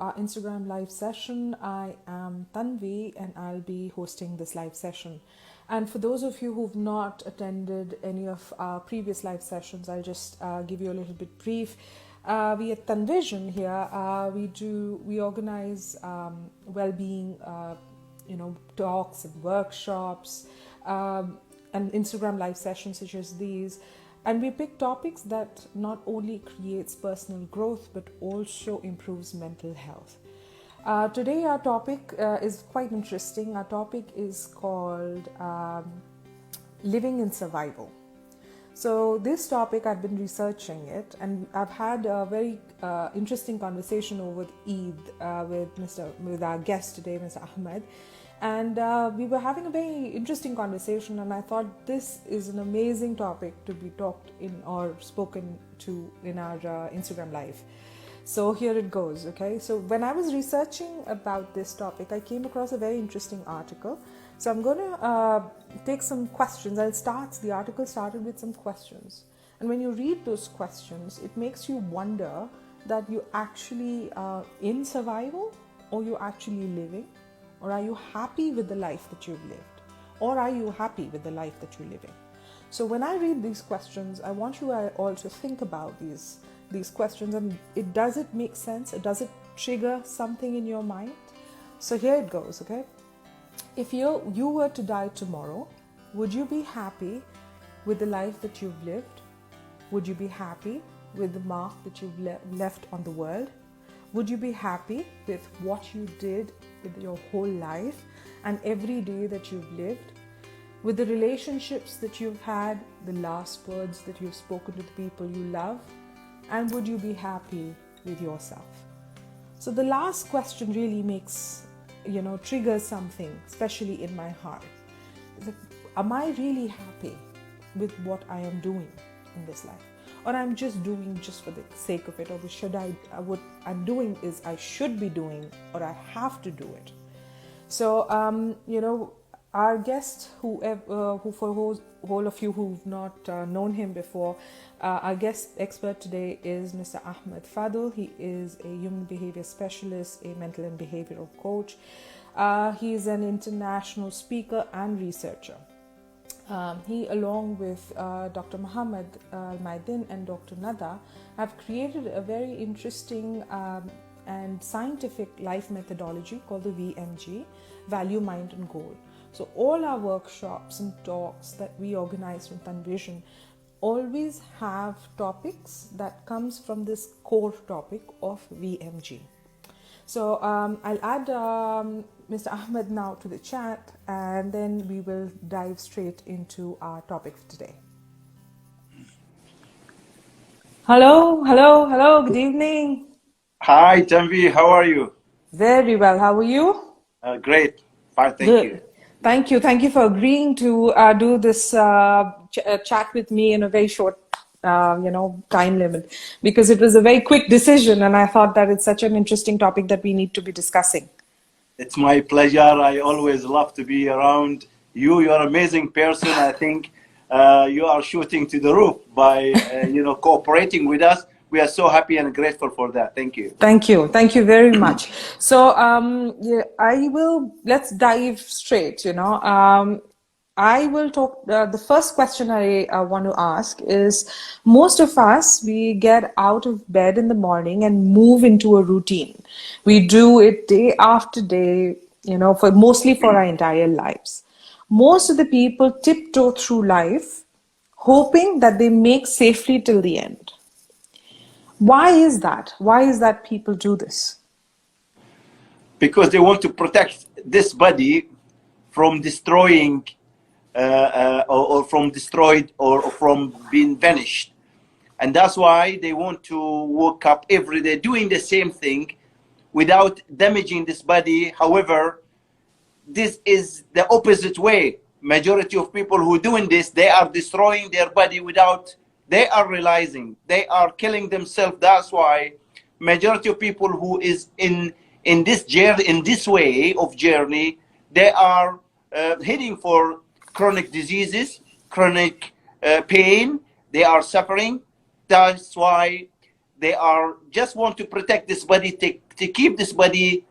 our Instagram live session. I am Tanvi and I'll be hosting this live session. And for those of you who've not attended any of our previous live sessions, I'll just give you a little bit brief. We at Tanvision here, we organize well-being, talks and workshops, and Instagram live sessions such as these. And we pick topics that not only creates personal growth but also improves mental health. Today our topic is quite interesting. Our topic is called living in survival. So this topic, I've been researching it, and I've had a very interesting conversation over Eid with our guest today, Mr. Ahmed. And we were having a very interesting conversation, and I thought this is an amazing topic to be talked in or spoken to in our Instagram live. So here it goes, okay? So when I was researching about this topic, I came across a very interesting article. So I'm going to take some questions. The article started with some questions. And when you read those questions, it makes you wonder that you actually are in survival, or you're actually living. Or are you happy with the life that you've lived? Or are you happy with the life that you're living? So when I read these questions, I want you all to think about these questions, and does it make sense? Does it trigger something in your mind? So here it goes, okay? If you were to die tomorrow, would you be happy with the life that you've lived? Would you be happy with the mark that you've left on the world? Would you be happy with what you did with your whole life and every day that you've lived? With the relationships that you've had, the last words that you've spoken to the people you love? And would you be happy with yourself? So the last question really triggers something, especially in my heart. Am I really happy with what I am doing in this life? Or I'm just doing just for the sake of it, or what I'm doing is I should be doing, or I have to do it. So, our guest, who for all of you who've not known him before, our guest expert today is Mr. Ahmed Fadhul. He is a human behavior specialist, a mental and behavioral coach. He is an international speaker and researcher. He, along with Dr. Muhammad Al-Maidin and Dr. Nada, have created a very interesting and scientific life methodology called the VMG, Value, Mind and Goal. So all our workshops and talks that we organize from Tanvision always have topics that comes from this core topic of VMG. So I'll add Mr. Ahmed now to the chat, and then we will dive straight into our topic for today. Hello, good evening. Hi, Tanvi, how are you? Very well, how are you? Great, fine, thank you. Thank you for agreeing to do this chat with me in a very short time limit, because it was a very quick decision, and I thought that it's such an interesting topic that we need to be discussing. It's my pleasure. I always love to be around you. You're an amazing person. I think you are shooting to the roof by cooperating with us. We are so happy and grateful for that. Thank you. Thank you very much. So let's dive straight. I will talk. The first question I want to ask is, most of us, we get out of bed in the morning and move into a routine. We do it day after day, mostly for our entire lives. Most of the people tiptoe through life, hoping that they make safely till the end. Why is that? Why is that people do this? Because they want to protect this body from destroying or from destroyed or from being vanished. And that's why they want to wake up every day doing the same thing without damaging this body. However, this is the opposite way. Majority of people who are doing this, they are destroying their body without they are realizing they are killing themselves. That's why majority of people who is in this journey, in this way of journey, they are heading for chronic diseases, chronic pain. They are suffering. That's why They are just want to protect this body, to keep this body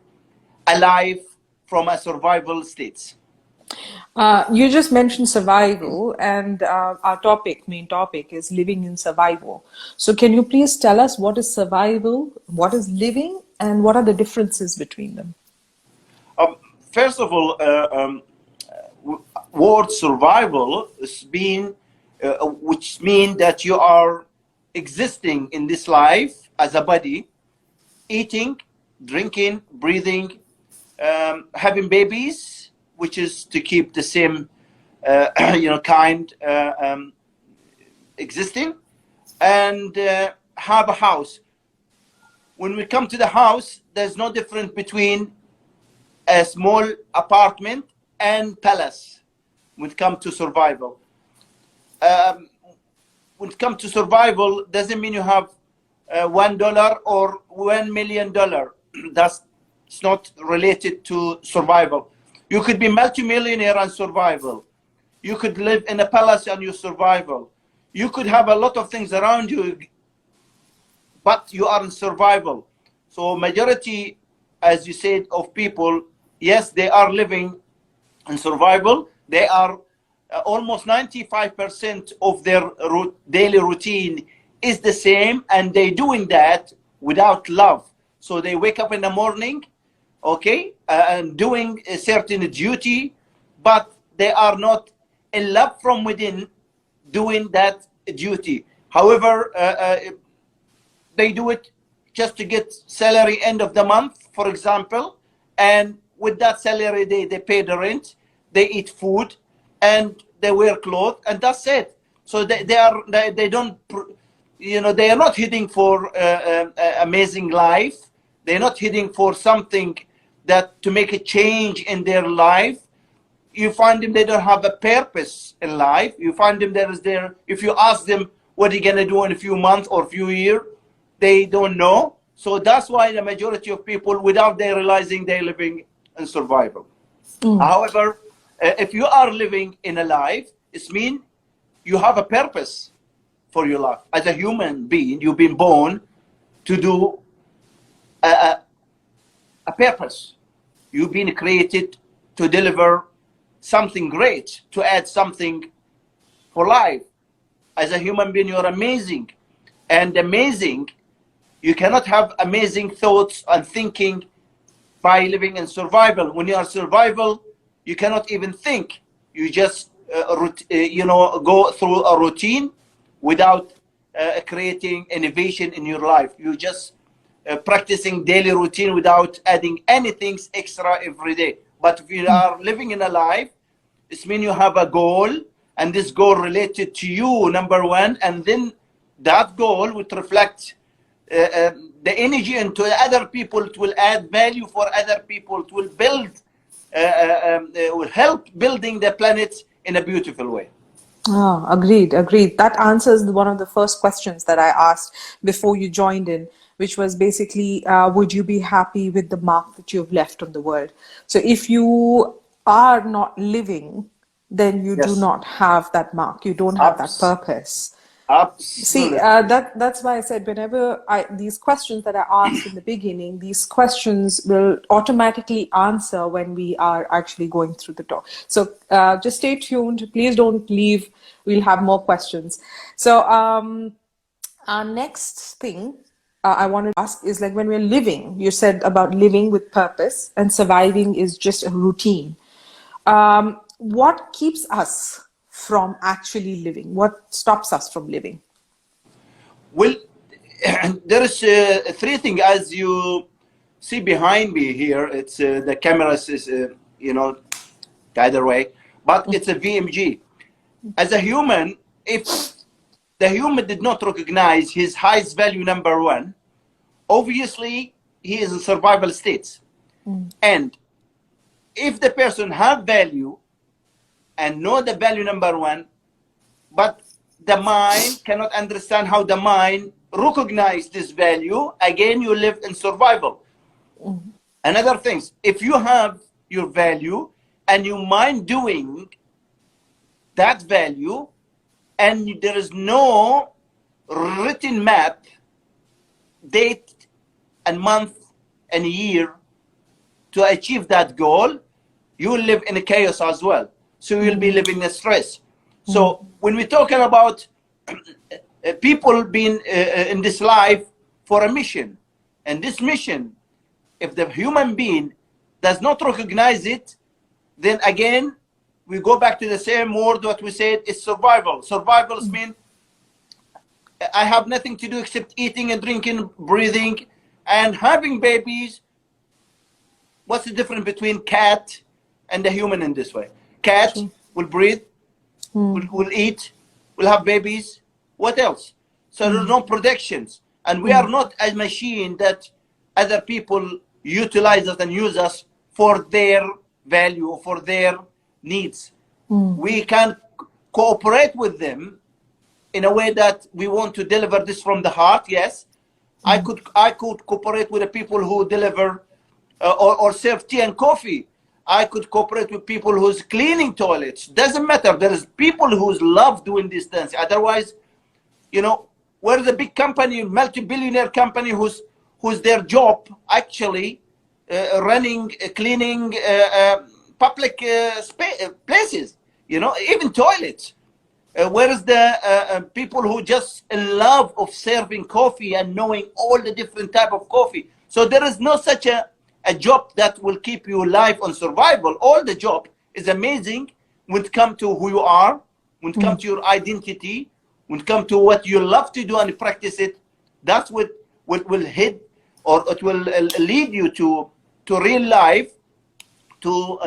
alive from a survival state. You just mentioned survival, and our main topic, is living in survival. So, can you please tell us what is survival, what is living, and what are the differences between them? First of all, word survival is which means that you are existing in this life as a body, eating, drinking, breathing, having babies, which is to keep the same, kind existing, and have a house. When we come to the house, there's no difference between a small apartment and palace when it comes to survival. When it comes to survival, doesn't mean you have $1 or $1 million. That's not related to survival. You could be multimillionaire and survival. You could live in a palace and you survival. You could have a lot of things around you, but you are in survival. So majority, as you said, of people, yes, they are living in survival. They are almost 95% of their daily routine is the same, and they doing that without love. So they wake up in the morning, okay, and doing a certain duty, but they are not in love from within doing that duty. However, they do it just to get salary end of the month, for example, and with that salary they pay the rent, they eat food, and they wear clothes, and that's it. So they don't, they are not heading for amazing life. They're not heading for something that to make a change in their life. You find them, they don't have a purpose in life. You find them if you ask them what are you gonna do in a few months or a few years, they don't know. So that's why the majority of people, without they realizing, they're living in survival. However, if you are living in a life, it means you have a purpose for your life. As a human being, you've been born to do a purpose. You've been created to deliver something great, to add something for life. As a human being, you're amazing. And amazing, you cannot have amazing thoughts and thinking by living in survival. When you are survival, you cannot even think. You just go through a routine without creating innovation in your life. You just practicing daily routine without adding anything extra every day. But if you are living in a life, it means you have a goal, and this goal related to you, number one, and then that goal would reflect the energy into other people. It will add value for other people. It will build, will help building the planet in a beautiful way. Oh, agreed. That answers one of the first questions that I asked before you joined in, which was basically, would you be happy with the mark that you've left on the world? So if you are not living, then you do Yes. not have that mark. You don't have that purpose. See, Absolutely. that's why I said whenever these questions that I asked in the beginning, these questions will automatically answer when we are actually going through the talk. So just stay tuned. Please don't leave. We'll have more questions. So our next thing I wanted to ask is, like, when we're living, you said about living with purpose and surviving is just a routine. What keeps us from actually living? What stops us from living? Well, there is three things, as you see behind me here. It's the camera is the other way, but it's a VMG. As a human, if the human did not recognize his highest value, number one, obviously he is in survival states. And if the person have value and know the value, number one, but the mind cannot understand how the mind recognize this value, again, you live in survival. Another thing, if you have your value and you mind doing that value, and there is no written map date and month and year to achieve that goal, you will live in a chaos as well. So you'll be living in stress. So when we're talking about people being in this life for a mission, and this mission, if the human being does not recognize it, then again, we go back to the same word what we said is survival. Survival means I have nothing to do except eating and drinking, breathing, and having babies. What's the difference between cat and the human in this way? Cat will breathe, will eat, will have babies. What else? So there's no protections. And we are not a machine that other people utilize us and use us for their value, for their needs. We can cooperate with them in a way that we want to deliver this from the heart. Yes, I could cooperate with the people who deliver or serve tea and coffee. I could cooperate with people who's cleaning toilets. Doesn't matter. There is people who love doing these things. Otherwise, you know, where's the big company, multi-billionaire company who's their job actually running, cleaning public places, you know, even toilets. Whereas the people who just in love of serving coffee and knowing all the different type of coffee. So there is no such a job that will keep you alive on survival. All the job is amazing when it comes to who you are, when it comes to your identity, when it comes to what you love to do and practice it. That's what will hit, or it will lead you to real life, to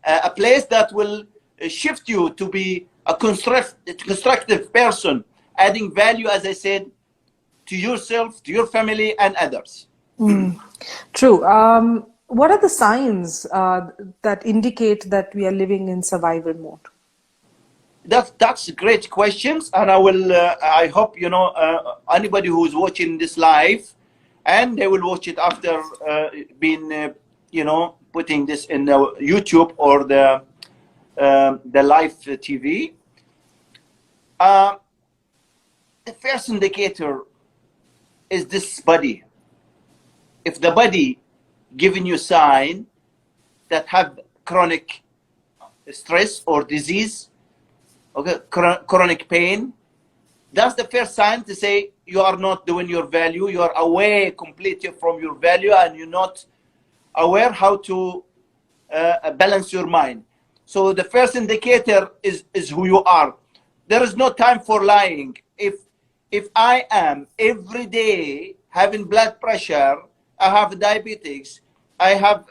a place that will shift you to be a constructive person, adding value, as I said, to yourself, to your family, and others. True. What are the signs that indicate that we are living in survival mode? That's great questions, and I hope, you know, anybody who's watching this live, and they will watch it after being you know, putting this in the YouTube or the live TV. The first indicator is this body. If the body giving you sign that have chronic stress or disease, okay, chronic pain, that's the first sign to say you are not doing your value. You are away completely from your value, and you're not aware how to balance your mind. So the first indicator is who you are. There is no time for lying. If I am every day having blood pressure, I have diabetes, I have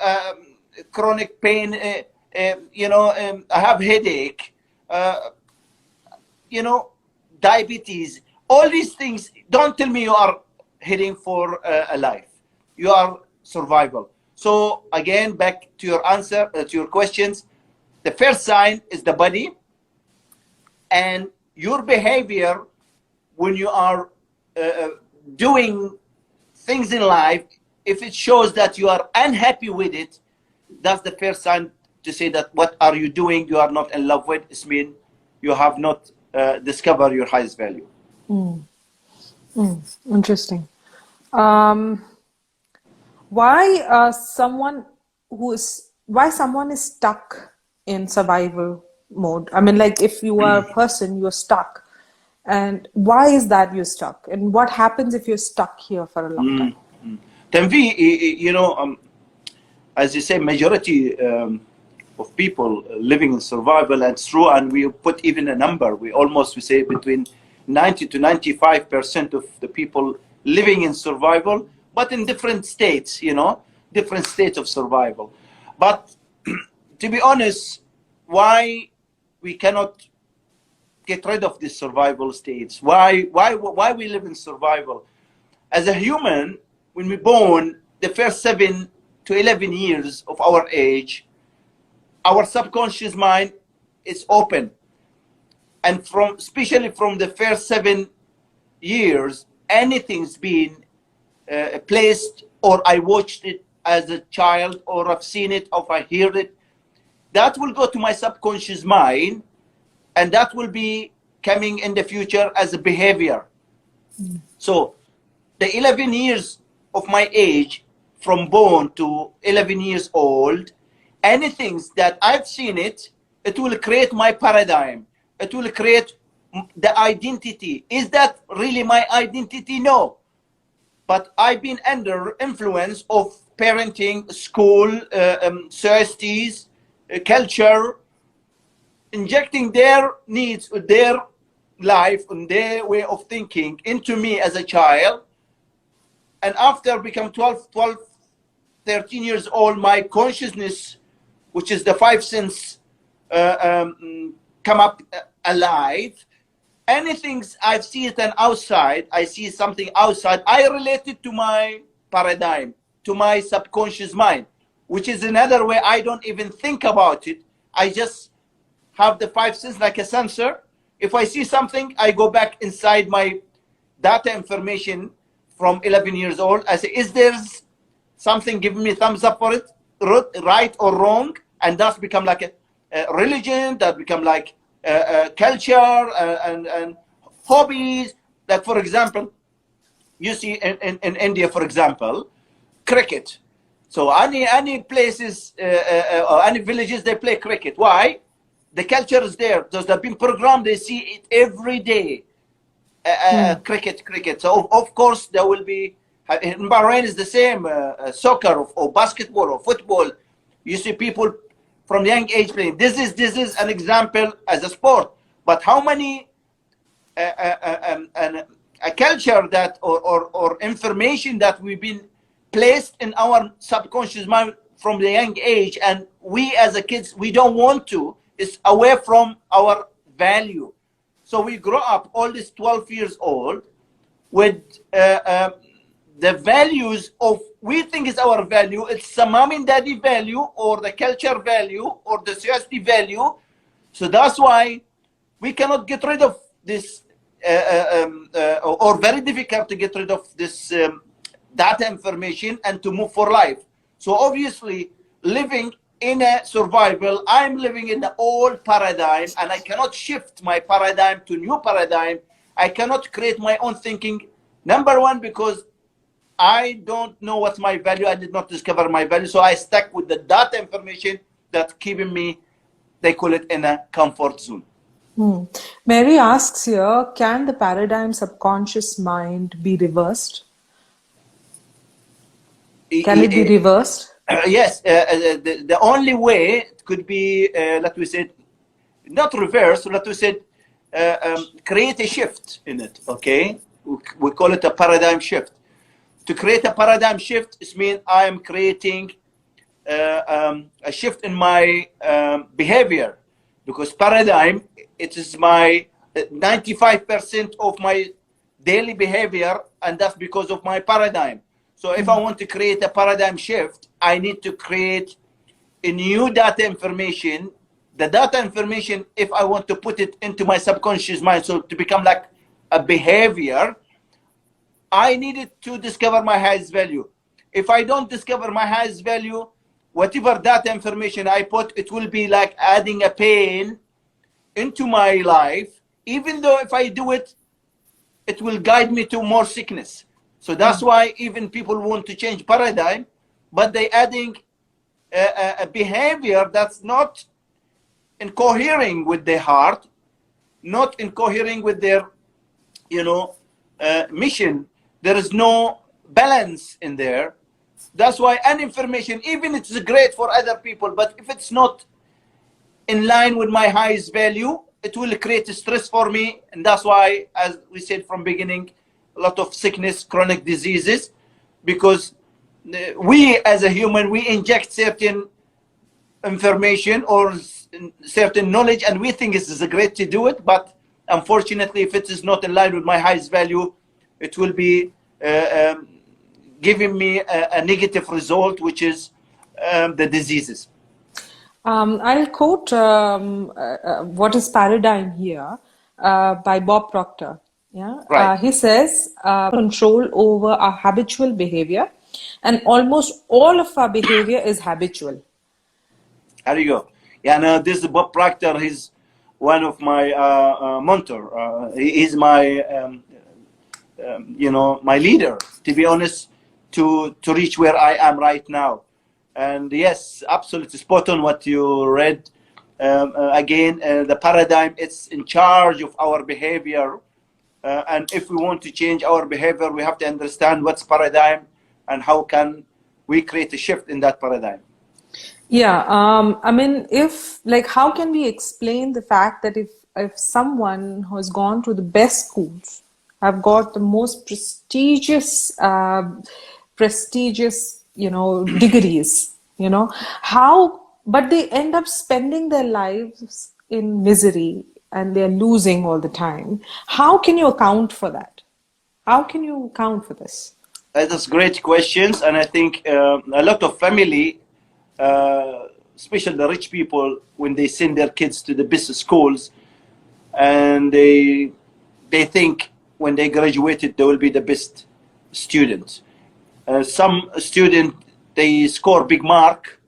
chronic pain, you know, I have headache, you know, diabetes, all these things, don't tell me you are heading for a life. You are survival. So again, back to your answer, to your questions, the first sign is the body, and your behavior when you are doing things in life. If it shows that you are unhappy with it, that's the first sign to say that what are you doing you are not in love with. It means you have not discovered your highest value. Interesting. Why someone is stuck in survival mode? I mean, like, if you are a person, you're stuck, and why is that you're stuck? And what happens if you're stuck here for a long time? Tanvi, you know, as you say, majority of people living in survival, and it's true, and we put even a number. We say between 90 to 95% of the people living in survival, but in different states, you know, different states of survival. But to be honest, why we cannot get rid of these survival states? Why we live in survival? As a human, when we're born, the first 7 to 11 years of our age, our subconscious mind is open. And especially from the first 7 years, anything's been placed, or I watched it as a child, or I've seen it, or I heard it, that will go to my subconscious mind, and that will be coming in the future as a behavior. So the 11 years of my age, from born to 11 years old, anything that I've seen it, it will create my paradigm. It will create the identity. Is that really my identity? No. But I've been under influence of parenting, school, societies, culture, injecting their needs, their life, and their way of thinking into me as a child. And after become 12, 13 years old, my consciousness, which is the five senses, come up alive. Anything I see it and outside, I see something outside, I relate it to my paradigm, to my subconscious mind, which is another way I don't even think about it. I just have the five senses like a sensor. If I see something, I go back inside my data information from 11 years old. I say, is there something giving me thumbs up for it, right or wrong? And that's become like a religion, that become like culture and hobbies. Like, for example, you see in India, for example, cricket. So any places or any villages, they play cricket. Why? The culture is there. Those that have been programmed, they see it every day. Cricket. So of course there will be, in Bahrain is the same, soccer or basketball or football. You see people from young age playing. This is an example as a sport. But how many a culture that or information that we've been placed in our subconscious mind from the young age, and we as a kids, we don't want to, is away from our value. So we grow up all this 12 years old with the values of, we think is our value, it's the mom and daddy value or the culture value or the society value. So that's why we cannot get rid of this or very difficult to get rid of this data information and to move for life. So obviously living in a survival, I'm living in the old paradigm and I cannot shift my paradigm to new paradigm. I cannot create my own thinking. Number one, because I don't know what's my value. I did not discover my value. So I stuck with the data information that's keeping me, they call it, in a comfort zone. Mary asks here, can the paradigm subconscious mind be reversed? Can it be reversed? Yes, the only way it could be, let we say, not reverse, let we say, create a shift in it, okay? We call it a paradigm shift. To create a paradigm shift, it means I am creating a shift in my behavior, because paradigm, it is my 95% of my daily behavior, and that's because of my paradigm. So if I want to create a paradigm shift, I need to create a new data information. The data information, if I want to put it into my subconscious mind, so to become like a behavior, I needed to discover my highest value. If I don't discover my highest value, whatever data information I put, it will be like adding a pain into my life. Even though if I do it, it will guide me to more sickness. So that's why even people want to change paradigm, but they adding a behavior that's not incohering with their heart, not incohering with their, mission. There is no balance in there. That's why any information, even it's great for other people, but if it's not in line with my highest value, it will create stress for me. And that's why, as we said from beginning, a lot of sickness, chronic diseases, because we as a human, we inject certain information or certain knowledge, and we think it is great to do it, but unfortunately, if it is not in line with my highest value, it will be giving me a negative result, which is the diseases. I'll quote what is paradigm here by Bob Proctor. Yeah, Right. he says control over our habitual behavior, and almost all of our behavior is habitual. There you go. Yeah, no, this is Bob Proctor. He's one of my mentor. He's my you know, my leader, to be honest, to reach where I am right now. And yes, absolutely spot on what you read. Again, the paradigm, it's in charge of our behavior. And if we want to change our behavior, we have to understand what's paradigm and how can we create a shift in that paradigm. Yeah, I mean, if like, how can we explain the fact that if someone who has gone to the best schools, have got the most prestigious, degrees, how, but they end up spending their lives in misery and they're losing all the time. How can you account for that? How can you account for this? That's great questions, and I think a lot of family, especially the rich people, when they send their kids to the business schools, and they think when they graduated they will be the best student. Some student, they score big mark,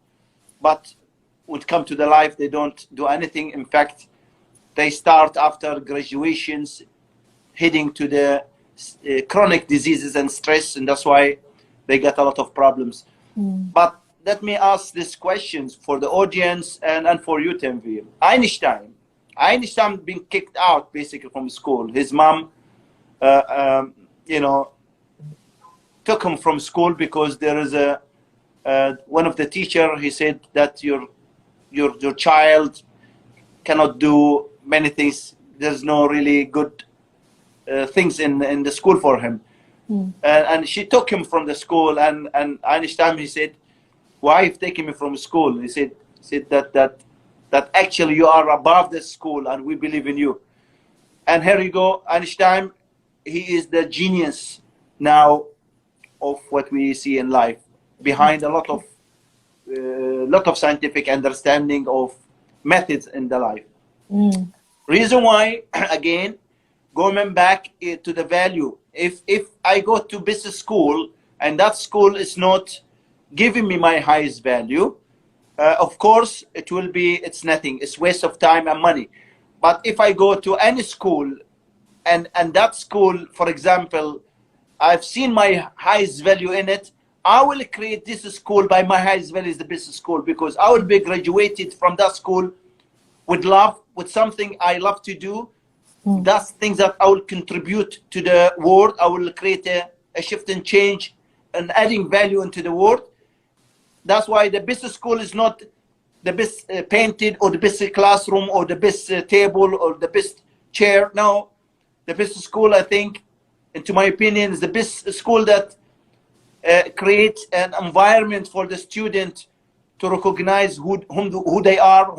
but would come to the life, they don't do anything. In fact, they start after graduations heading to the chronic diseases and stress, and that's why they get a lot of problems. But let me ask these questions for the audience and for you, Tanveer. Einstein being kicked out basically from school. His mom, took him from school because there is one of the teacher. He said that your child cannot do many things. There's no really good things in the school for him. And she took him from the school, and Einstein, he said, why you've taken me from school? He said that actually you are above the school and we believe in you. And here you go, Einstein, he is the genius now of what we see in life, behind a lot of scientific understanding of methods in the life. Reason why, again, going back to the value. If I go to business school and that school is not giving me my highest value, of course it's nothing. It's waste of time and money. But if I go to any school and that school, for example, I've seen my highest value in it, I will create this school by my highest value is the business school, because I will be graduated from that school with love, with something I love to do. That's things that I will contribute to the world. I will create a shift and change and adding value into the world. That's why the business school is not the best painted or the best classroom or the best table or the best chair. No, the business school, I think, and to my opinion, is the best school that creates an environment for the student to recognize who they are,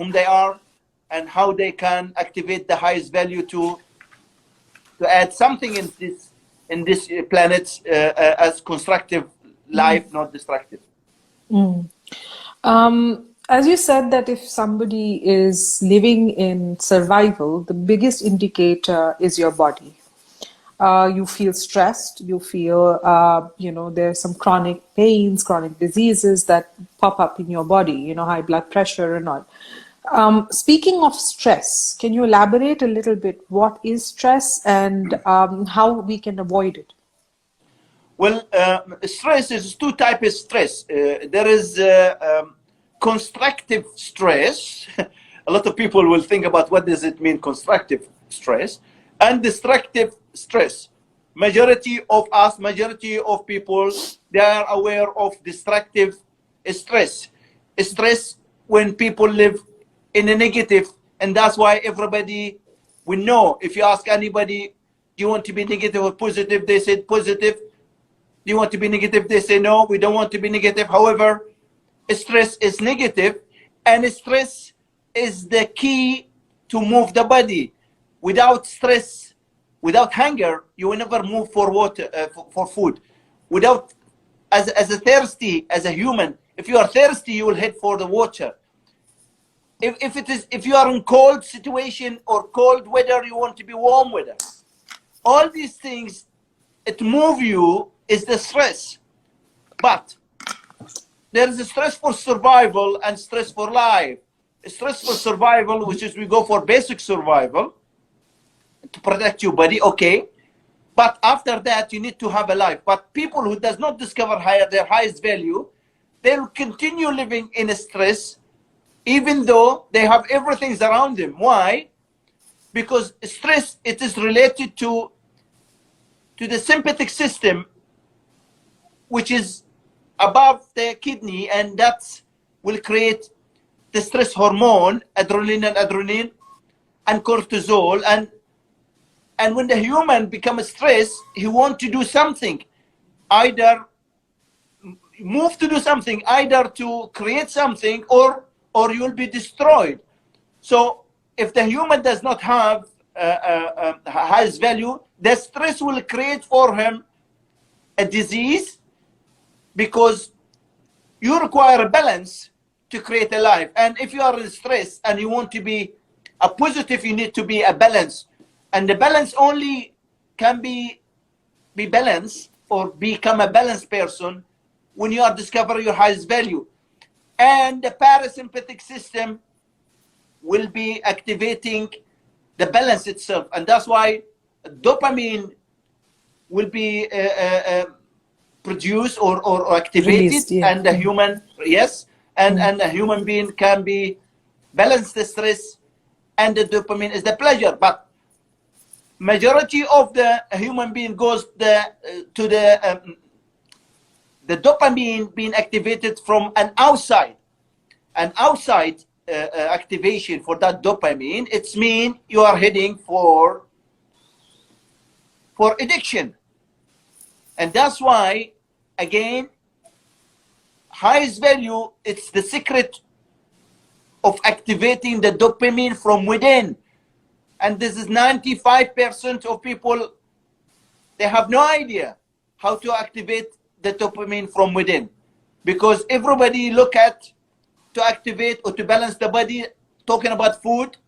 and how they can activate the highest value to add something in this planet as constructive life, not destructive. As you said, that if somebody is living in survival, the biggest indicator is your body. You feel stressed, you feel, there's some chronic pains, chronic diseases that pop up in your body, high blood pressure and all. Speaking of stress, can you elaborate a little bit what is stress and how we can avoid it? Well, stress is two types of stress. There is constructive stress. A lot of people will think about what does it mean, constructive stress, and destructive stress. Majority of us, majority of people, they are aware of destructive stress. Stress when people live in a negative, and that's why everybody, we know, if you ask anybody, do you want to be negative or positive? They said positive. Do you want to be negative? They say no, we don't want to be negative. However, stress is negative, and stress is the key to move the body. Without stress, without hunger, you will never move for water, for food. Without, as a thirsty, as a human, if you are thirsty, you will head for the water. If you are in cold situation or cold weather, you want to be warm weather. All these things, it move you is the stress. But there is a stress for survival and stress for life. Stress for survival, which is we go for basic survival to protect your body, okay. But after that, you need to have a life. But people who does not discover their highest value, they'll continue living in stress, even though they have everything around them. Why? Because stress, it is related to the sympathetic system, which is above the kidney, and that will create the stress hormone, adrenaline and cortisol. And when the human becomes stressed, he wants to do something, either move to do something, either to create something, or you'll be destroyed. So if the human does not have highest value, the stress will create for him a disease, because you require a balance to create a life. And if you are in stress and you want to be a positive, you need to be a balance. And the balance only can be balanced or become a balanced person when you are discovering your highest value. And the parasympathetic system will be activating the balance itself. And that's why dopamine will be produced or activated. Released, yeah. And the human, yes, and a human being can be balance the stress, and the dopamine is the pleasure. But majority of the human being goes to the dopamine being activated from an outside activation for that dopamine. It's mean you are heading for addiction. And that's why, again, highest value, it's the secret of activating the dopamine from within. And this is 95% of people, they have no idea how to activate the dopamine from within. Because everybody look at to activate or to balance the body, talking about food,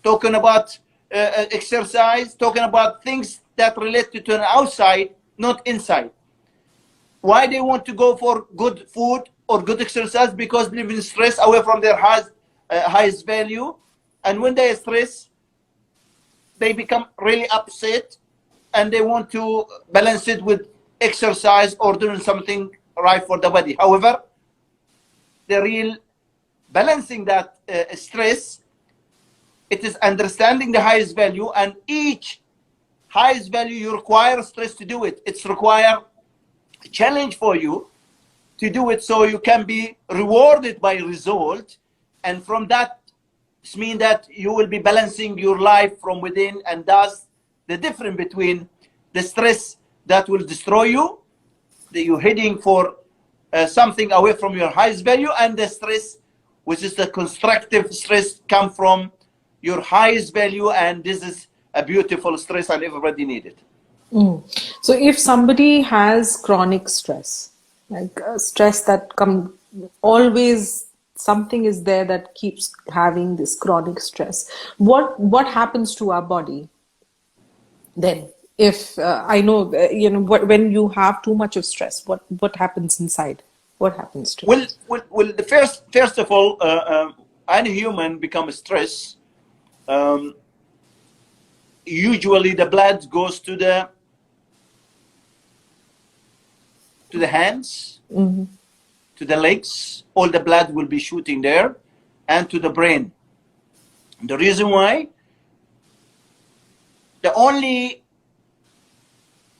talking about exercise, talking about things that relate to an outside, not inside. Why they want to go for good food or good exercise? Because they live in stress, away from their highest value. And when they are stressed, they become really upset, and they want to balance it with exercise or doing something right for the body. However, the real balancing that stress, it is understanding the highest value, and each highest value you require stress to do it. It's require a challenge for you to do it, so you can be rewarded by result. And from that, it means that you will be balancing your life from within. And that's the difference between the stress that will destroy you, that you're heading for something away from your highest value, and the stress, which is the constructive stress, come from your highest value. And this is a beautiful stress, and everybody needs it. So if somebody has chronic stress, like stress that always something is there that keeps having this chronic stress, what happens to our body then? If I know, when you have too much of stress, what happens inside? What happens to it? Well, the first of all, any human becomes stressed. Usually the blood goes to the hands, to the legs. All the blood will be shooting there, and to the brain. And the reason why, the only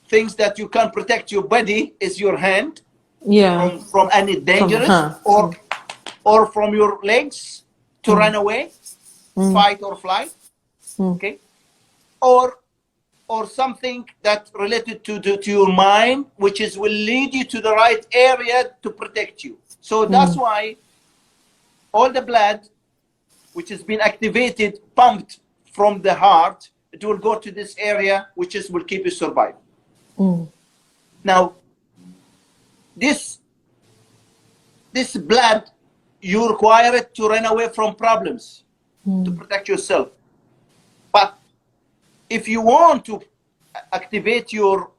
things that you can protect your body is your hand, from any dangerous, or from your legs to run away, fight or flight, okay, or something that related to your mind, which will lead you to the right area to protect you. So that's why all the blood which has been activated, pumped from the heart, it will go to this area, which will keep you survive. Now, this blood, you require it to run away from problems, to protect yourself. But if you want to activate your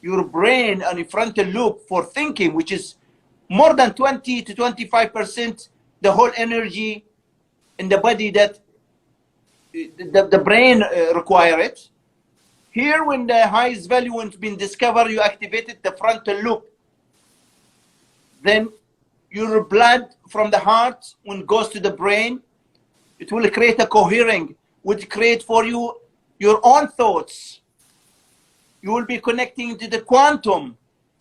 brain and your frontal lobe for thinking, which is more than 20 to 25% the whole energy in the body that the brain require it, Here, when the highest value has been discovered, you activated the frontal lobe. Then your blood from the heart, when it goes to the brain, it will create a cohering, would create for you your own thoughts. You will be connecting to the quantum.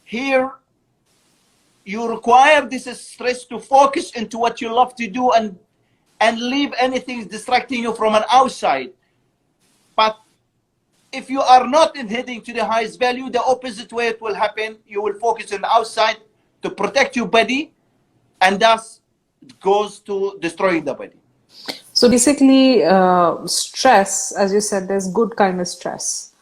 Here, you require this stress to focus into what you love to do and leave anything distracting you from an outside. But if you are not heading to the highest value, the opposite way it will happen. You will focus on the outside to protect your body, and thus it goes to destroying the body. So basically, stress, as you said, there's good kind of stress.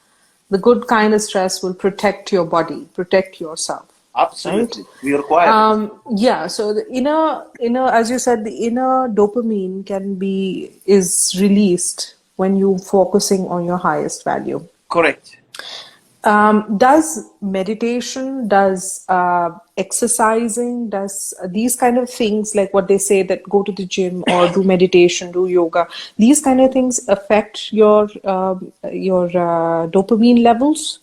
The good kind of stress will protect your body, protect yourself. Absolutely, right? we require it. Yeah. So the inner, as you said, the inner dopamine is released when you're focusing on your highest value. Correct. Does meditation, does exercising, does these kind of things, like what they say that go to the gym or do meditation, do yoga, these kind of things affect your dopamine levels?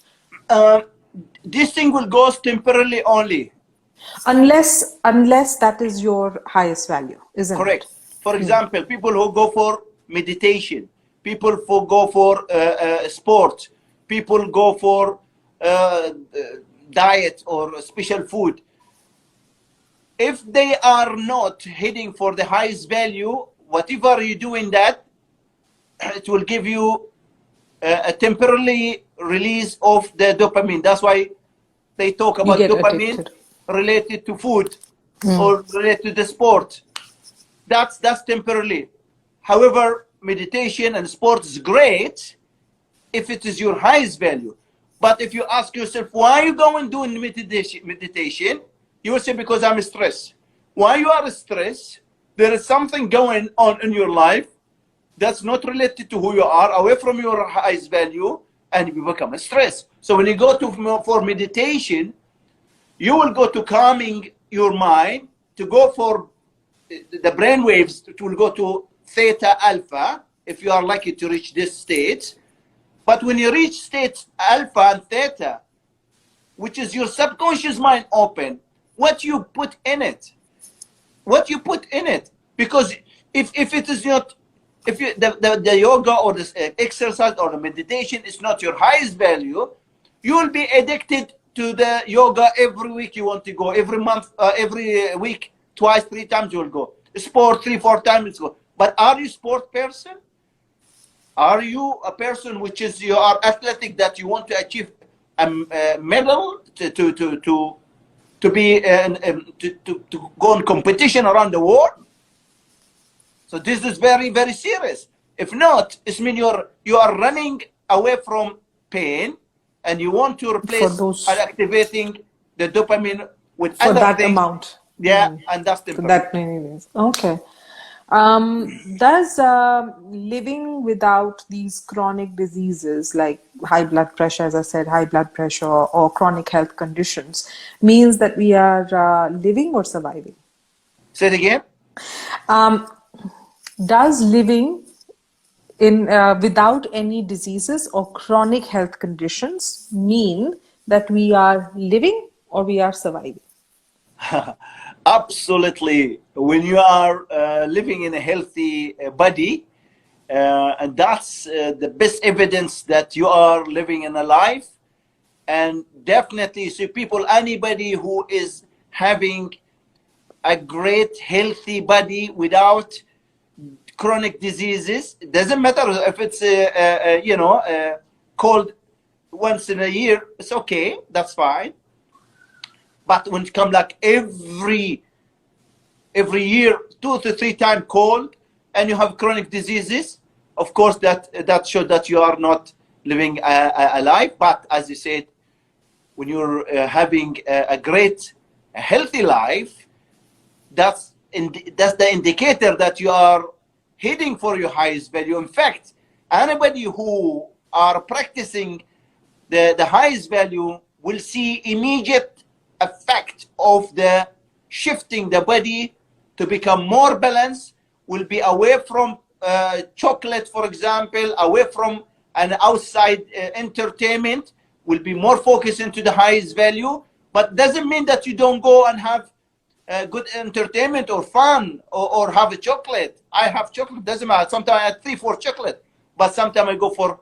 This thing will go temporarily only. Unless that is your highest value, isn't Correct. it? For example, people who go for meditation, people who go for sport, people go for diet or special food. If they are not heading for the highest value, whatever you do in that, it will give you a temporary release of the dopamine. That's why they talk about dopamine addicted. Related to food or related to the sport. That's temporarily. However, meditation and sport is great if it is your highest value. But if you ask yourself, why are you going doing meditation? You will say, because I'm stressed. Why you are stressed? There is something going on in your life that's not related to who you are, away from your highest value, and you become stressed. So when you go for meditation, you will go to calming your mind, to go for the brain waves, it will go to theta alpha, if you are lucky to reach this state. But when you reach states alpha and theta, which is your subconscious mind open, what you put in it, because if it is not, if you, the yoga or the exercise or the meditation is not your highest value, you will be addicted to the yoga every week. You want to go every month, every week, twice, 3 times you will go. Sport 3-4 times go. But are you a sport person? Are you a person which is, you are athletic, that you want to achieve a medal to be to go in competition around the world? So this is very, very serious. If not, it means you are running away from pain, and you want to replace and activating the dopamine with for other that things. amount. Yeah, and that's the for that many days. Okay. Does living without these chronic diseases like high blood pressure, as I said, high blood pressure or chronic health conditions, means that we are living or surviving? Say it again. Does living without any diseases or chronic health conditions mean that we are living or we are surviving? Absolutely. When you are living in a healthy body, and that's the best evidence that you are living in a life. And definitely, so anybody who is having a great healthy body without chronic diseases, it doesn't matter if it's cold once in a year, it's okay, that's fine. But when it comes like every year, 2 to 3 times cold, and you have chronic diseases, of course that shows that you are not living a life. But as you said, when you're having a great healthy life, that's the indicator that you are heading for your highest value. In fact, anybody who are practicing the highest value will see immediate effect of the shifting the body to become more balanced, will be away from chocolate, for example, away from and outside entertainment will be more focused into the highest value. But doesn't mean that you don't go and have good entertainment or fun, or have a chocolate. I have chocolate, doesn't matter. Sometimes I have 3-4 chocolate, but sometimes I go for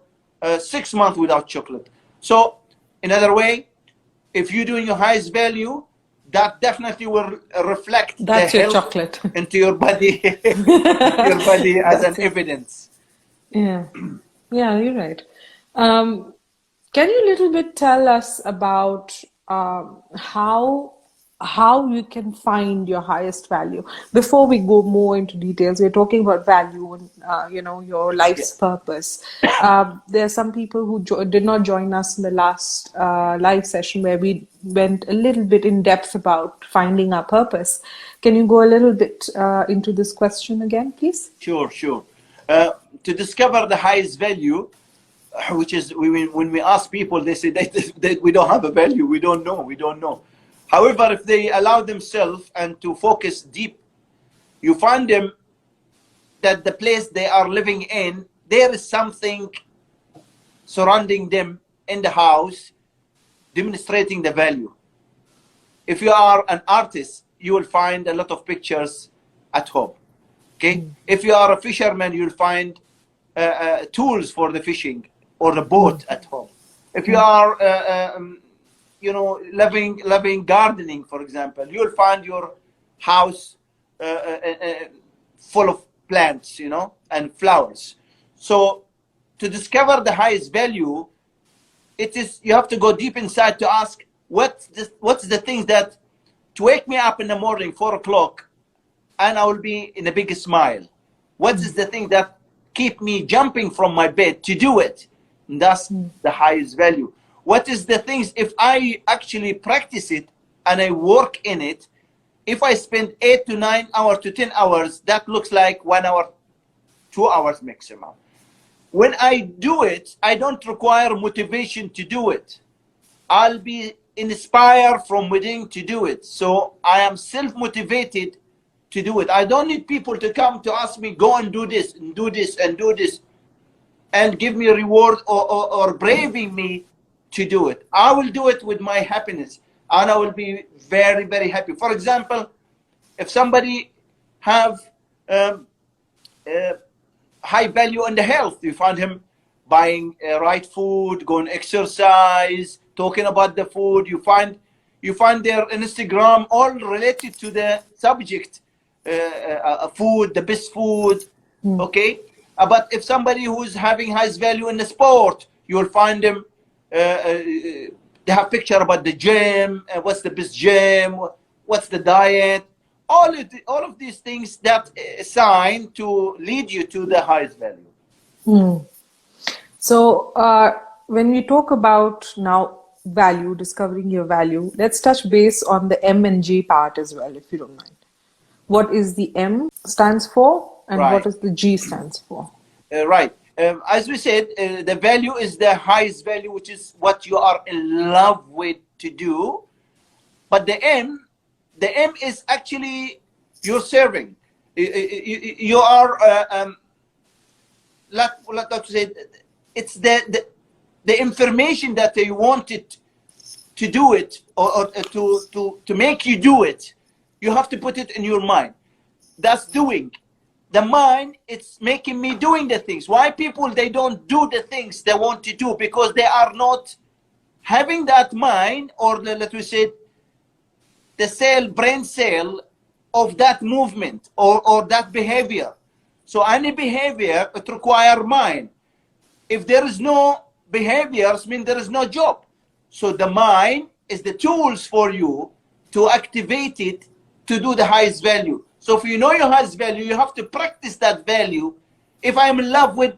6 months without chocolate. So in other way, if you're doing your highest value, that definitely will reflect the That's your health chocolate. into your body, into your body as an evidence. Yeah, yeah, you're right. Can you a little bit tell us about how you can find your highest value? Before we go more into details, we're talking about value and your Yeah. life's purpose. There are some people who did not join us in the last live session where we went a little bit in depth about finding our purpose. Can you go a little bit into this question again, please? Sure, sure. To discover the highest value, which is when we ask people, they say that we don't have a value, we don't know. However, if they allow themselves and to focus deep, you find them that the place they are living in, there is something surrounding them in the house demonstrating the value. If you are an artist, you will find a lot of pictures at home. Okay. If you are a fisherman, you'll find tools for the fishing or the boat at home. If you are loving gardening, for example, you'll find your house full of plants, and flowers. So to discover the highest value, you have to go deep inside to ask what's the things that to wake me up in the morning 4 o'clock and I will be in a big smile. What is the thing that keep me jumping from my bed to do it? And that's the highest value. What is the things, if I actually practice it and I work in it, if I spend 8 to 9 hours to 10 hours, that looks like 1 hour, 2 hours maximum. When I do it, I don't require motivation to do it. I'll be inspired from within to do it. So I am self-motivated to do it. I don't need people to come to ask me, go and do this and do this and do this and give me a reward or braving me to do it. I will do it with my happiness and I will be very, very happy. For example, if somebody have high value on the health, you find him buying right food, going exercise, talking about the food. You find their Instagram all related to the subject, food, the best food. Okay. But if somebody who's having highest value in the sport, you'll find them they have picture about the gym, what's the best gym, what's the diet, all of these things that sign to lead you to the highest value. So when we talk about now value, discovering your value, let's touch base on the M and G part as well, if you don't mind. What is the M stands for and Right. what is the G stands for? Right. As we said, the value is the highest value, which is what you are in love with to do. But the M is actually you're serving. You are, let's say, it's the information that they wanted to do it or to make you do it. You have to put it in your mind. That's doing. The mind, it's making me doing the things. Why people, they don't do the things they want to do? Because they are not having that mind, or let me say, the brain cell of that movement or that behavior. So any behavior, it requires mind. If there is no behaviors, mean there is no job. So the mind is the tools for you to activate it to do the highest value. So if you know your highest value, you have to practice that value. If I'm in love with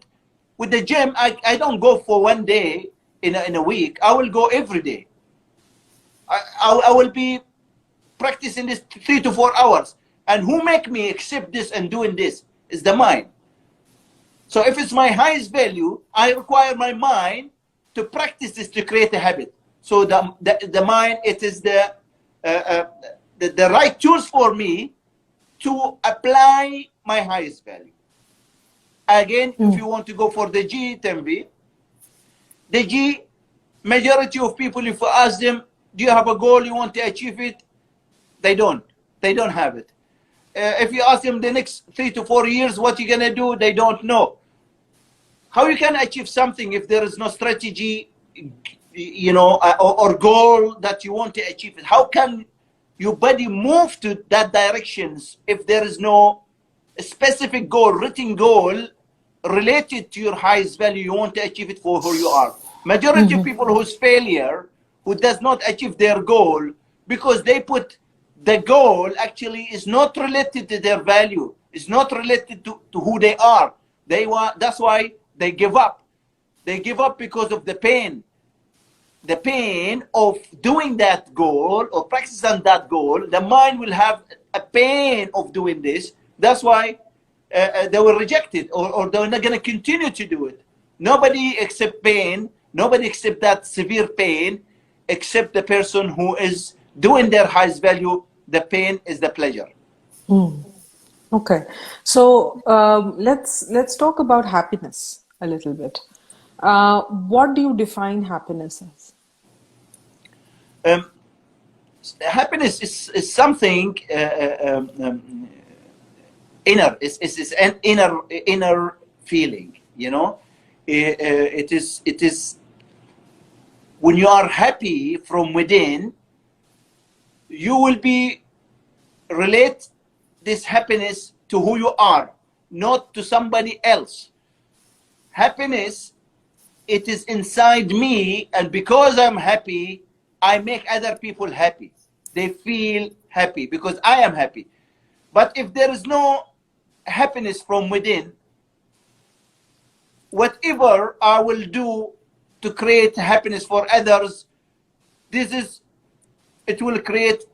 the gym, I don't go for 1 day in a week. I will go every day. I will be practicing this 3 to 4 hours. And who make me accept this and doing this is the mind. So if it's my highest value, I require my mind to practice this to create a habit. So the mind, it is the right tools for me to apply my highest value. Again, if you want to go for the G, Tanvi, The G, majority of people, if you ask them, do you have a goal, you want to achieve it? They don't have it. If you ask them the next 3 to 4 years, what you're gonna do, they don't know. How you can achieve something if there is no strategy, you know, or goal that you want to achieve? How can your body move to that directions if there is no specific goal, written goal related to your highest value you want to achieve it for who you are? Majority of people whose failure, who does not achieve their goal, because they put the goal actually is not related to their value, it's not related to who they are. That's why they give up. They give up because of the pain of doing that goal or practicing that goal. The mind will have a pain of doing this. That's why they will reject it, or they're not going to continue to do it. Nobody accept pain. Nobody accept that severe pain, except the person who is doing their highest value. The pain is the pleasure. Okay, so let's talk about happiness a little bit. What do you define happiness as? Happiness is something inner. It's an inner feeling. You know, it is when you are happy from within. You will be relate this happiness to who you are, not to somebody else. Happiness, it is inside me, and because I'm happy, I make other people happy. They feel happy because I am happy. But if there is no happiness from within, whatever I will do to create happiness for others, it will create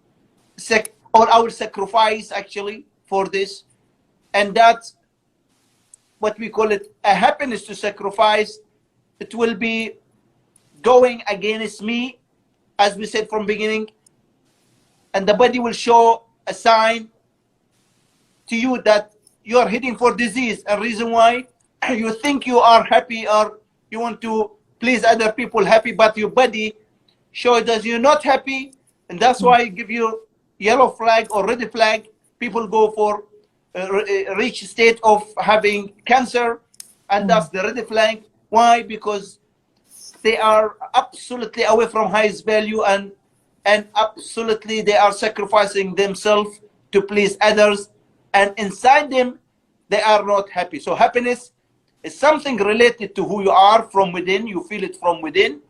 or I will sacrifice actually for this. And that's what we call it, a happiness to sacrifice. It will be going against me, as we said from beginning, and the body will show a sign to you that you are heading for disease. A reason why you think you are happy or you want to please other people happy, but your body shows that you're not happy. And that's why I give you yellow flag or red flag. People go for reach state of having cancer, and that's the red flag. Why? Because they are absolutely away from highest value, and absolutely they are sacrificing themselves to please others, and inside them they are not happy. So happiness is something related to who you are from within. You feel it from within,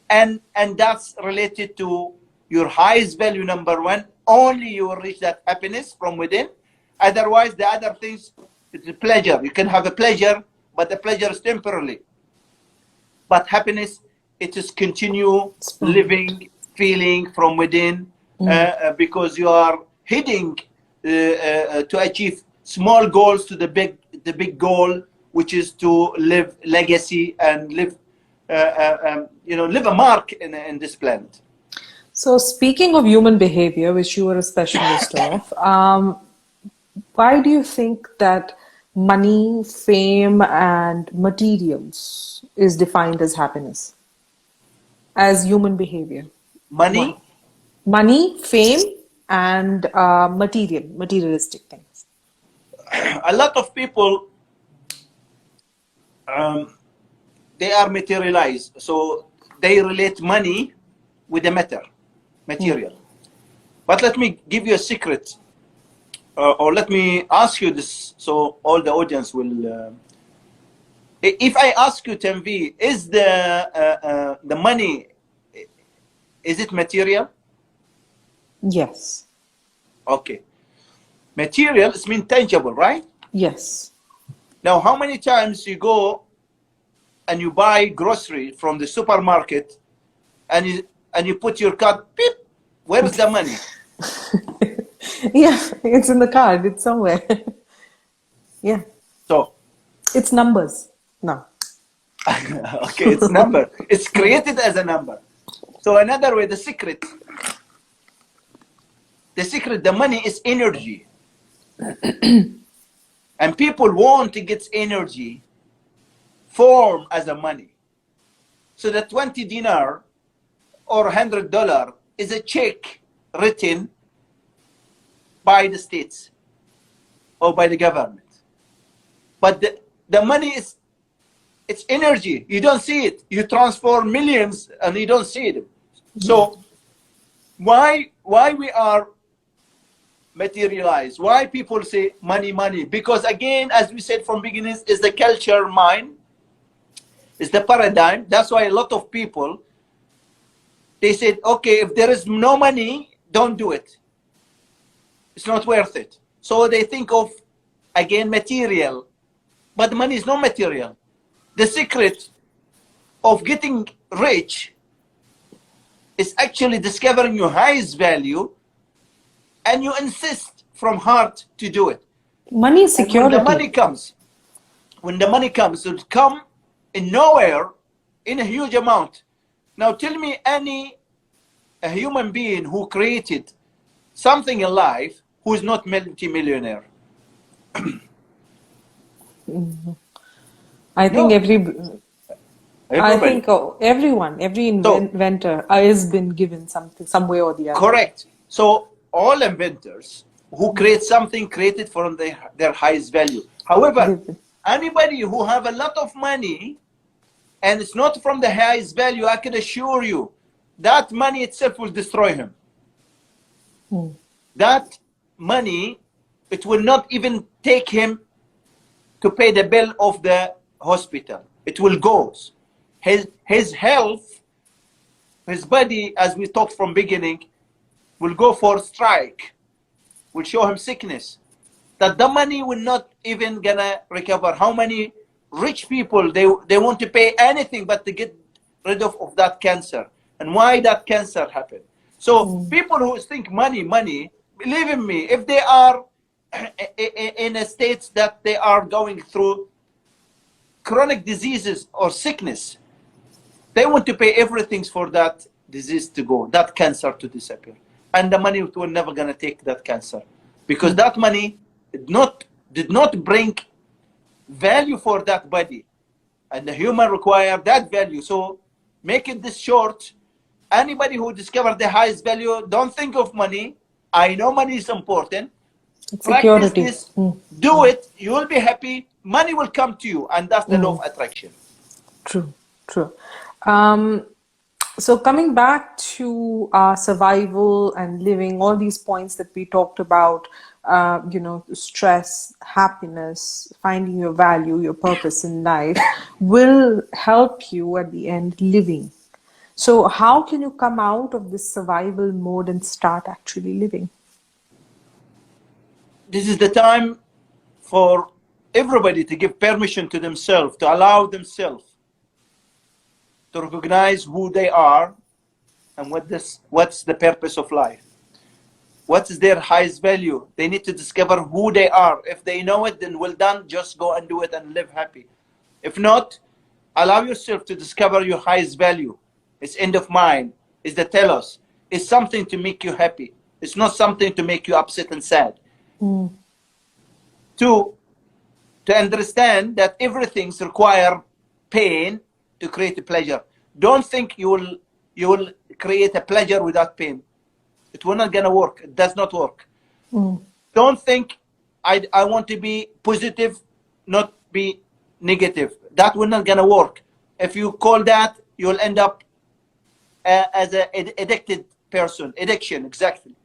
and that's related to your highest value, number one. Only you will reach that happiness from within. Otherwise, the other things, it's a pleasure. You can have a pleasure, but the pleasure is temporarily. But happiness, it is continue living, feeling from within, because you are heading to achieve small goals to the big goal, which is to live legacy and live a mark in this planet. So speaking of human behavior, which you are a specialist of, why do you think that money, fame, and materials is defined as happiness, as human behavior? Money, Fame, and materialistic things. a lot of people, they are materialized, so they relate money with the material. But let me give you a secret, or let me ask you this, so all the audience will. If I ask you, Tanvi, is the money, is it material? Yes. Okay. Material is mean tangible, right? Yes. Now, how many times you go and you buy grocery from the supermarket, and you put your card, beep, where's the money? Yeah, it's in the card. It's somewhere. Yeah. So. It's numbers. No. Okay, it's number. It's created as a number. So another way, the secret, the money is energy. And people want to get energy form as a money. So the 20 dinar or $100 is a check written by the states or by the government. But the money is, it's energy. You don't see it. You transfer millions and you don't see it. So why we are materialized? Why people say money, money? Because again, as we said from beginnings, is the culture mind, is the paradigm. That's why a lot of people, they said, okay, if there is no money, don't do it. It's not worth it. So they think of, again, material. But money is not material. The secret of getting rich is actually discovering your highest value, and you insist from heart to do it. Money is security. And when the money comes, it will come in nowhere in a huge amount. Now tell me a human being who created something in life who is not multi-millionaire. I think everybody. every inventor has been given something, some way or the other. Correct. So all inventors who create something created from their highest value. However, anybody who have a lot of money and it's not from the highest value, I can assure you that money itself will destroy him. That money, it will not even take him to pay the bill of the hospital. It will go. His health, his body, as we talked from beginning, will go for strike, will show him sickness. That the money will not even gonna recover. How many rich people, they want to pay anything but to get rid of that cancer. And why that cancer happened. So people who think money, money, believe in me, if they are in a state that they are going through chronic diseases or sickness, they want to pay everything for that disease to go, that cancer to disappear. And the money will never gonna take that cancer, because that money did not bring value for that body, and the human require that value. So making this short, anybody who discovered the highest value, don't think of money. I know money is important. Security. Practice this, do it, you will be happy, money will come to you, and that's the law of attraction. True. So coming back to survival and living, all these points that we talked about, stress, happiness, finding your value, your purpose in life will help you at the end living. So how can you come out of this survival mode and start actually living? This is the time for everybody to give permission to themselves, to allow themselves to recognize who they are and what's the purpose of life. What is their highest value? They need to discover who they are. If they know it, then well done, just go and do it and live happy. If not, allow yourself to discover your highest value. It's end of mind, it's the telos. It's something to make you happy. It's not something to make you upset and sad. Two, to understand that everything requires pain to create a pleasure. Don't think you will create a pleasure without pain. It will not gonna work. It does not work. Don't think I want to be positive, not be negative. That will not gonna work. If you call that, you will end up as an addicted person. Addiction, exactly.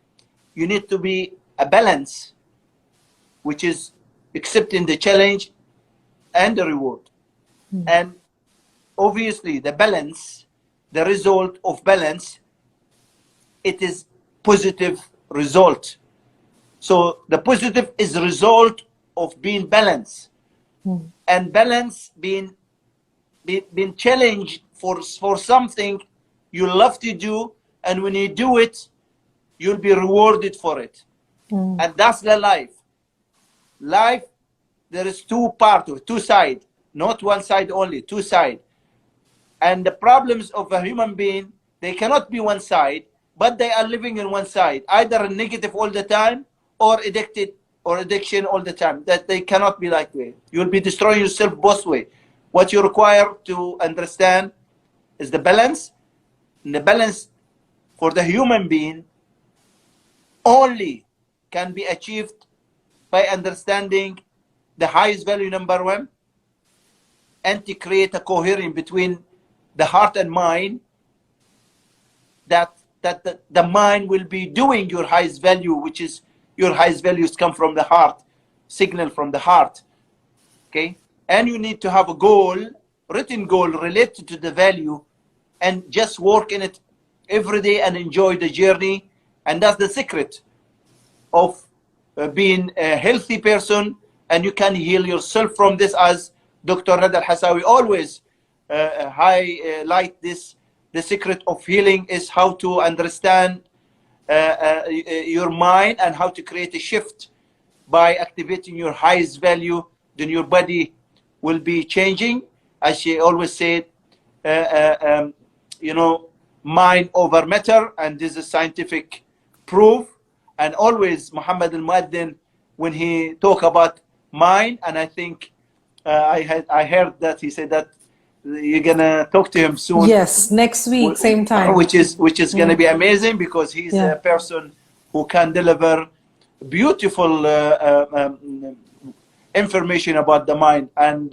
You need to be a balance, which is accepting the challenge and the reward. And obviously the balance, the result of balance, it is positive result. So the positive is the result of being balanced. And balance being challenged for something you love to do, and when you do it, you'll be rewarded for it. And that's the life. Life, there is two parts or two sides, not one side only, two sides. And the problems of a human being, they cannot be one side, but they are living in one side, either negative all the time or addicted or addiction all the time. That they cannot be like that. You'll be destroying yourself both ways. What you require to understand is the balance. And the balance for the human being only can be achieved by understanding the highest value, number one, and to create a coherence between the heart and mind, that the mind will be doing your highest value, which is your highest values come from the heart, signal from the heart. Okay, and you need to have a goal, written goal related to the value, and just work in it every day and enjoy the journey. And that's the secret of being a healthy person, and you can heal yourself from this, as Dr. Nada Al-Hassawi always highlight this. The secret of healing is how to understand your mind and how to create a shift by activating your highest value. Then your body will be changing, as she always said, you know, mind over matter, and this is scientific proof. And always Muhammad al-Muaddin, when he talk about mind, and I think I heard that he said that you're gonna talk to him soon. Yes, next week, same time. Which is gonna be amazing, because he's a person who can deliver beautiful information about the mind. And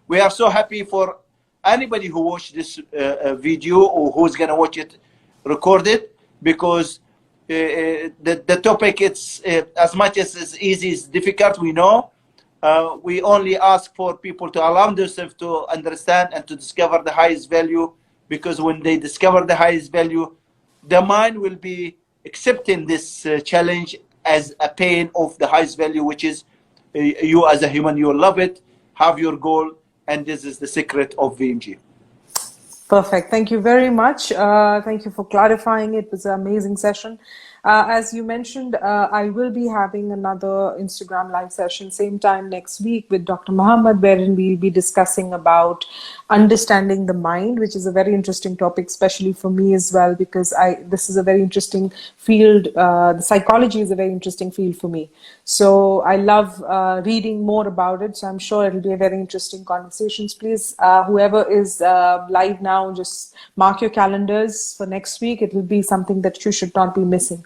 we are so happy for anybody who watched this video, or who's gonna watch it recorded, because the topic, it's as much as it's easy, it's difficult, we know. We only ask for people to allow themselves to understand and to discover the highest value, because when they discover the highest value, the mind will be accepting this challenge as a pain of the highest value, which is you as a human. You love it, have your goal, and this is the secret of VMG. Perfect. Thank you very much. Thank you for clarifying. It was an amazing session. As you mentioned, I will be having another Instagram live session same time next week with Dr. Muhammad, wherein we'll be discussing about understanding the mind, which is a very interesting topic, especially for me as well, because this is a very interesting field. The psychology is a very interesting field for me. So I love reading more about it. So I'm sure it'll be a very interesting conversations. Please, whoever is live now, just mark your calendars for next week. It will be something that you should not be missing.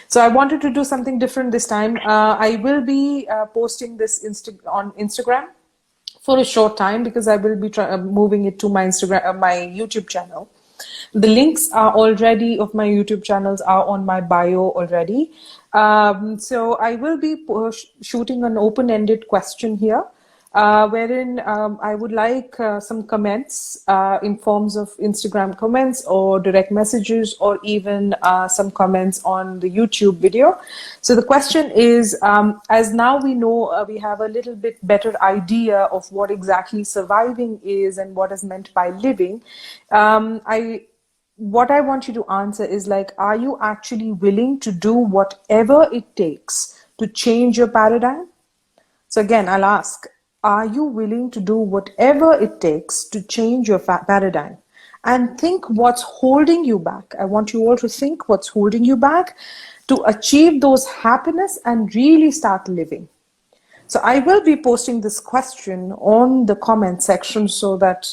So I wanted to do something different this time. I will be posting this on Instagram for a short time, because I will be moving it to my my YouTube channel. The links are already of my YouTube channels are on my bio already. So I will be shooting an open-ended question here, wherein I would like some comments in forms of Instagram comments or direct messages, or even some comments on the YouTube video. So the question is, as now we know, we have a little bit better idea of what exactly surviving is and what is meant by living. What I want you to answer is, like, are you actually willing to do whatever it takes to change your paradigm? So again, I'll ask, are you willing to do whatever it takes to change your paradigm? And think what's holding you back. I want you all to think what's holding you back to achieve those happiness and really start living. So I will be posting this question on the comment section, so that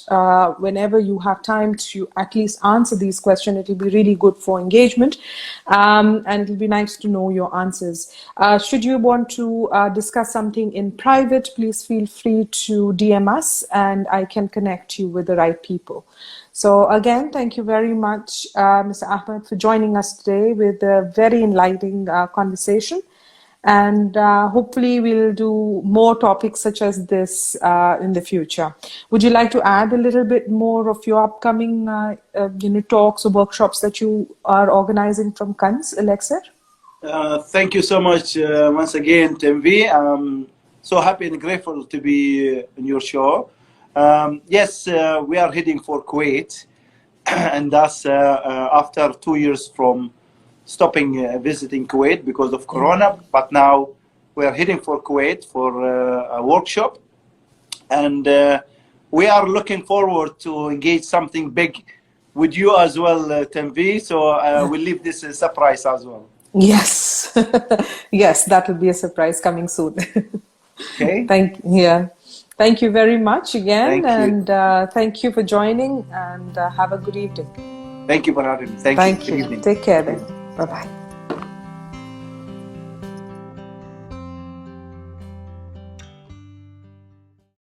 whenever you have time to at least answer these questions, it will be really good for engagement, and it will be nice to know your answers. Should you want to discuss something in private, please feel free to DM us, and I can connect you with the right people. So again, thank you very much, Mr. Ahmed, for joining us today with a very enlightening conversation. And hopefully we'll do more topics such as this in the future. Would you like to add a little bit more of your upcoming talks or workshops that you are organizing from Kanz AlExier? Thank you so much once again, Temvi. I'm so happy and grateful to be in your show. Yes, we are heading for Kuwait, and that's after 2 years from stopping visiting Kuwait because of Corona, but now we are heading for Kuwait for a workshop, and we are looking forward to engage something big with you as well, Temvi. So we'll leave this a surprise as well. Yes, yes, that will be a surprise coming soon. Okay. Thank you. Yeah. Thank you very much again. Thank you. And thank you for joining, and have a good evening. Thank you for having me. Thank you. Thank Good you. evening. Take care then. Bye-bye.